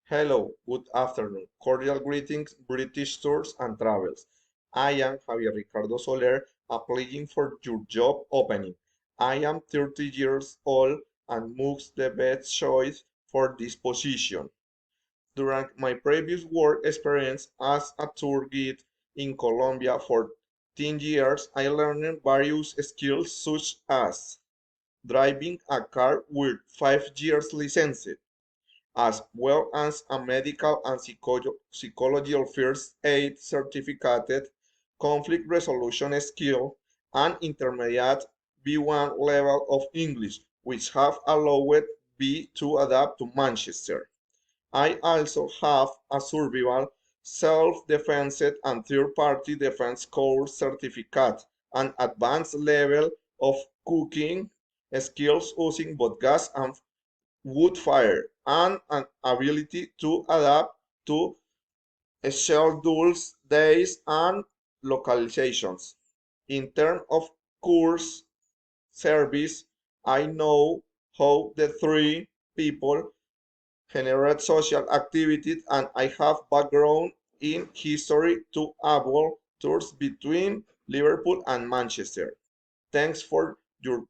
Hello, good afternoon. Cordial greetings, British Tours and Travels. I am Javier Ricardo Soler, applying for your job opening. I am 30 years old and most the best choice for this position. During my previous work experience as a tour guide in Colombia for 10 years, I learned various skills such as driving a car with 5 years license, as well as a medical and psychology or first aid certificate, conflict resolution skill, and intermediate B1 level of English, which have allowed me to adapt to Manchester. I also have a survival, self-defense, and third-party defense course certificate, an advanced level of cooking skills using both gas and wood fire, and an ability to adapt to schedules, days, and localizations. In terms of course service, I know how the three people generate social activities, and I have background in history to able tours between Liverpool and Manchester. Thanks for your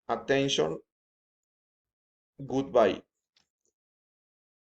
attention. Goodbye.